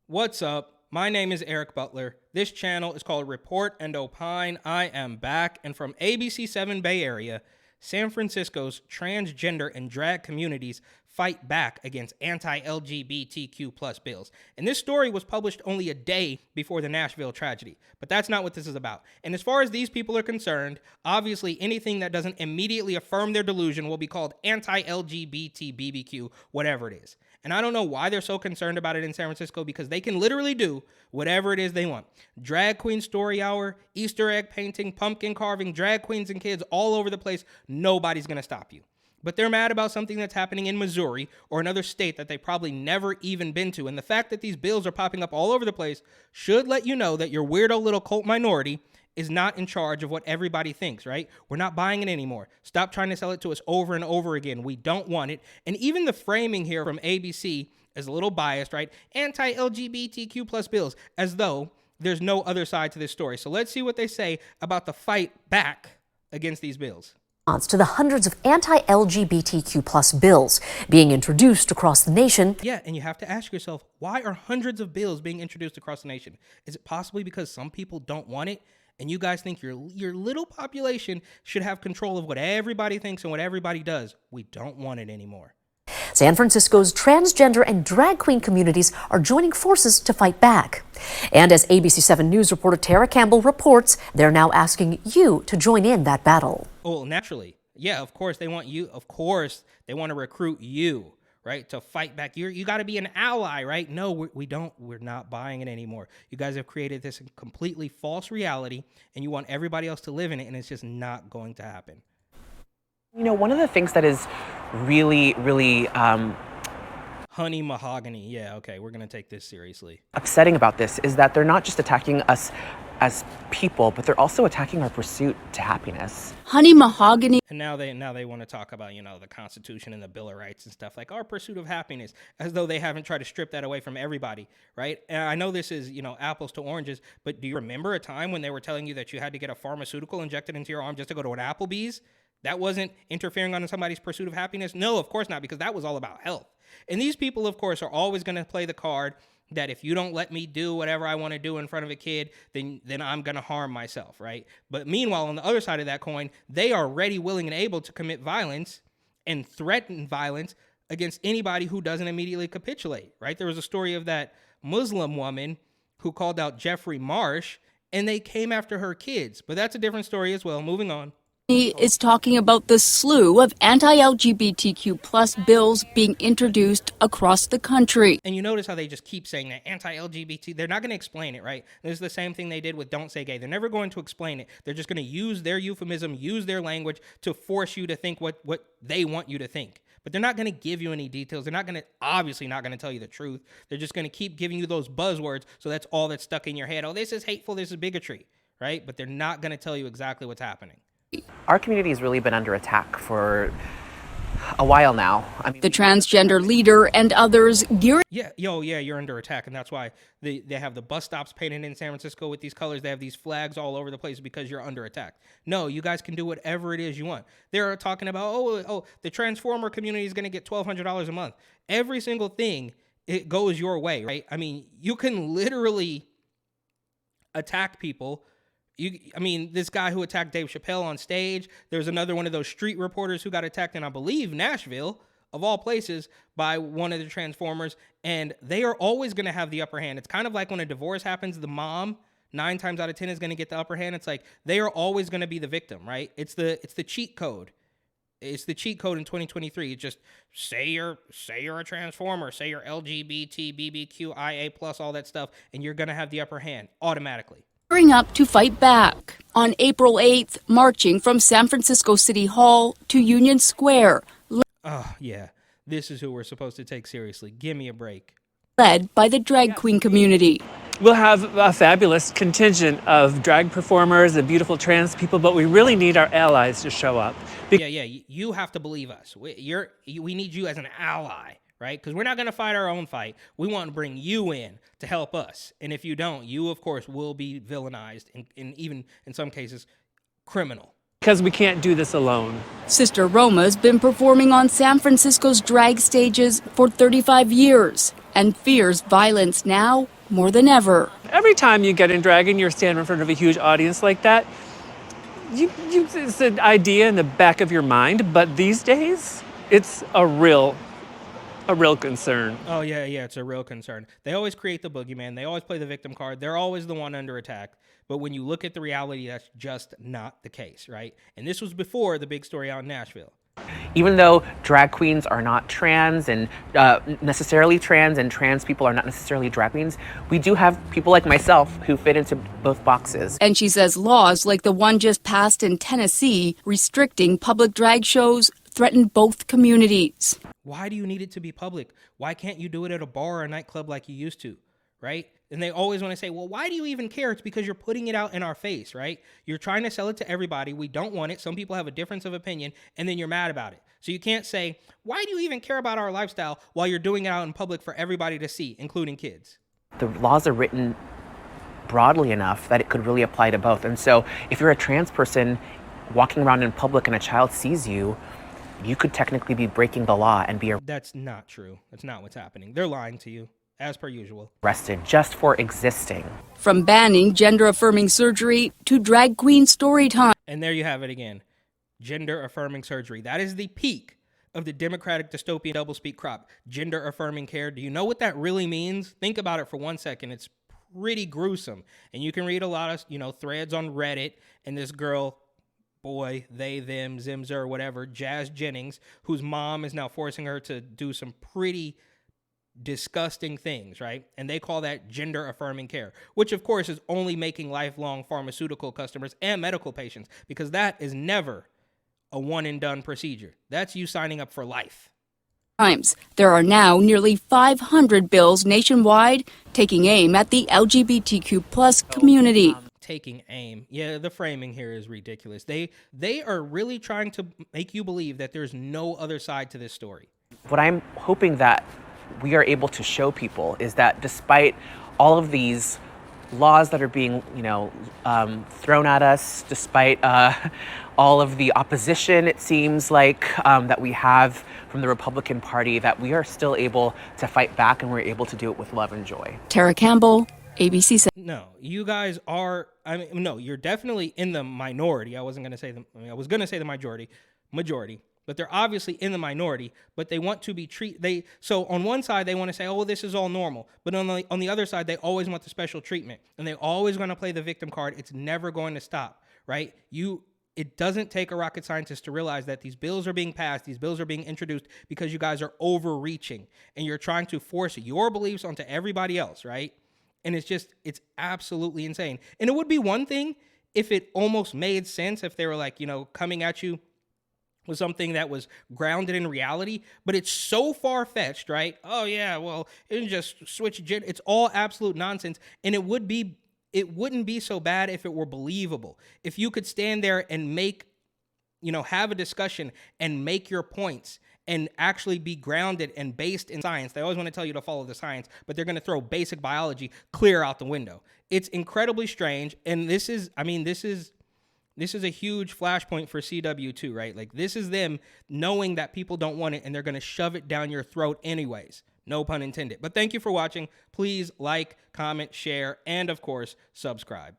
What's up? My name is Eric Butler. This channel is called Report and Opine. I am back, and from ABC 7 Bay Area, San Francisco's transgender and drag communities fight back against anti-LGBTQ plus bills. And this story was published only a day before the Nashville tragedy. But that's not what this is about. And as far as these people are concerned, obviously anything that doesn't immediately affirm their delusion will be called anti-LGBT, whatever it is. And I don't know why they're so concerned about it in San Francisco, because they can literally do whatever it is they want. Drag queen story hour, Easter egg painting, pumpkin carving, drag queens and kids all over the place. Nobody's going to stop you. But they're mad about something that's happening in Missouri or another state that they've probably never even been to. And the fact that these bills are popping up all over the place should let you know that your weirdo little cult minority is not in charge of what everybody thinks, right? We're not buying it anymore. Stop trying to sell it to us over and over again. We don't want it. And even the framing here from ABC is a little biased, right? Anti-LGBTQ plus bills, as though there's no other side to this story. So let's see what they say about the fight back against these bills. To the hundreds of anti-LGBTQ plus bills being introduced across the nation. Yeah, and you have to ask yourself, why are hundreds of bills being introduced across the nation? Is it possibly because some people don't want it, and you guys think your little population should have control of what everybody thinks and what everybody does? We don't want it anymore. San Francisco's transgender and drag queen communities are joining forces to fight back. And as ABC 7 News reporter Tara Campbell reports, they're now asking you to join in that battle. Oh, naturally. Yeah, of course they want you. Of course they want to recruit you, right, to fight back. You got to be an ally, right? No, we don't. We're not buying it anymore. You guys have created this completely false reality, and you want everybody else to live in it, and it's just not going to happen. You know, one of the things that is really honey mahogany. Yeah, okay, we're going to take this seriously. Upsetting about this is that they're not just attacking us as people, but they're also attacking our pursuit to happiness. Honey mahogany. And now they want to talk about, you know, the Constitution and the Bill of Rights and stuff, like our pursuit of happiness, as though they haven't tried to strip that away from everybody, right? And I know this is, you know, apples to oranges, but do you remember a time when they were telling you that you had to get a pharmaceutical injected into your arm just to go to an Applebee's? That wasn't interfering on somebody's pursuit of happiness? No, of course not, because that was all about health. And these people, of course, are always going to play the card that if you don't let me do whatever I want to do in front of a kid, then I'm going to harm myself, right? But meanwhile, on the other side of that coin, they are ready, willing, and able to commit violence and threaten violence against anybody who doesn't immediately capitulate, right? There was a story of that Muslim woman who called out Jeffrey Marsh, and they came after her kids. But that's a different story as well. Moving on. He is talking about the slew of anti-LGBTQ plus bills being introduced across the country. And you notice how they just keep saying that anti-LGBT, they're not going to explain it, right? This is the same thing they did with Don't Say Gay. They're never going to explain it. They're just going to use their euphemism, use their language to force you to think what they want you to think. But they're not going to give you any details. They're obviously not going to tell you the truth. They're just going to keep giving you those buzzwords, so that's all that's stuck in your head. Oh, this is hateful, this is bigotry, right? But they're not going to tell you exactly what's happening. Our community has really been under attack for a while now. I mean, the transgender leader and others gearing. Yeah, you're under attack, and that's why they have the bus stops painted in San Francisco with these colors. They have these flags all over the place because you're under attack. No, you guys can do whatever it is you want. They're talking about, the transformer community is going to get $1,200 a month. Every single thing, it goes your way, right? I mean, you can literally attack people. This guy who attacked Dave Chappelle on stage, there's another one of those street reporters who got attacked in, I believe, Nashville, of all places, by one of the Transformers, and they are always going to have the upper hand. It's kind of like when a divorce happens, the mom, 9 times out of 10, is going to get the upper hand. It's like they are always going to be the victim, right? It's the cheat code. It's the cheat code in 2023. It's just say you're a Transformer, say you're LGBT, BBQIA+, all that stuff, and you're going to have the upper hand automatically. Gearing up to fight back. On April 8th, marching from San Francisco City Hall to Union Square. Oh, yeah. This is who we're supposed to take seriously. Give me a break. Led by the drag queen community. We'll have a fabulous contingent of drag performers and beautiful trans people, but we really need our allies to show up. Yeah, you have to believe us. We need you as an ally, right? Because we're not going to fight our own fight. We want to bring you in to help us. And if you don't, you, of course, will be villainized and even, in some cases, criminal. because we can't do this alone. Sister Roma's been performing on San Francisco's drag stages for 35 years and fears violence now more than ever. Every time you get in drag and you're standing in front of a huge audience like that, it's an idea in the back of your mind, but these days, it's a real concern. Oh, yeah, it's a real concern. They always create the boogeyman. They always play the victim card. They're always the one under attack. But when you look at the reality, that's just not the case, right? And this was before the big story out in Nashville. Even though drag queens are not trans and necessarily trans, and trans people are not necessarily drag queens, we do have people like myself who fit into both boxes. And she says laws like the one just passed in Tennessee restricting public drag shows threaten both communities. Why do you need it to be public? Why can't you do it at a bar or a nightclub like you used to, right? And they always want to say, well, why do you even care? It's because you're putting it out in our face, right? You're trying to sell it to everybody. We don't want it. Some people have a difference of opinion, and then you're mad about it. So you can't say, why do you even care about our lifestyle while you're doing it out in public for everybody to see, including kids? The laws are written broadly enough that it could really apply to both. And so if you're a trans person walking around in public and a child sees you, you could technically be breaking the law and be That's not true. That's not what's happening. They're lying to you, as per usual. arrested just for existing. From banning gender-affirming surgery to drag queen story time. And there you have it again. Gender-affirming surgery. That is the peak of the Democratic dystopian doublespeak crop. Gender-affirming care. Do you know what that really means? Think about it for 1 second. It's pretty gruesome. And you can read a lot of, threads on Reddit, and this girl, boy, they, them, Zimzer, or whatever, Jazz Jennings, whose mom is now forcing her to do some pretty disgusting things, right? And they call that gender-affirming care, which of course is only making lifelong pharmaceutical customers and medical patients, because that is never a one-and-done procedure. That's you signing up for life. There are now nearly 500 bills nationwide taking aim at the LGBTQ plus community. Taking aim. Yeah, the framing here is ridiculous. They are really trying to make you believe that there's no other side to this story. What I'm hoping that we are able to show people is that despite all of these laws that are being, thrown at us, despite all of the opposition, it seems like, that we have from the Republican Party, that we are still able to fight back, and we're able to do it with love and joy. Tara Campbell, ABC 7. No, you guys are, no, you're definitely in the minority. I was going to say the majority, but they're obviously in the minority, but they want to be so on one side, they want to say, oh, this is all normal. But on the other side, they always want the special treatment, and they're always going to play the victim card. It's never going to stop, right? It doesn't take a rocket scientist to realize that these bills are being passed, these bills are being introduced because you guys are overreaching, and you're trying to force your beliefs onto everybody else, right? And it's absolutely insane. And it would be one thing if it almost made sense, if they were like, coming at you with something that was grounded in reality, but it's so far-fetched, right? Oh yeah, well, it just switch gender. It's all absolute nonsense. And it wouldn't be so bad if it were believable. If you could stand there and have a discussion and make your points and actually be grounded and based in science. They always want to tell you to follow the science, but they're going to throw basic biology clear out the window. It's incredibly strange, and this is a huge flashpoint for CW2, right? Like, this is them knowing that people don't want it, and they're going to shove it down your throat anyways. No pun intended. But thank you for watching. Please like, comment, share, and of course, subscribe.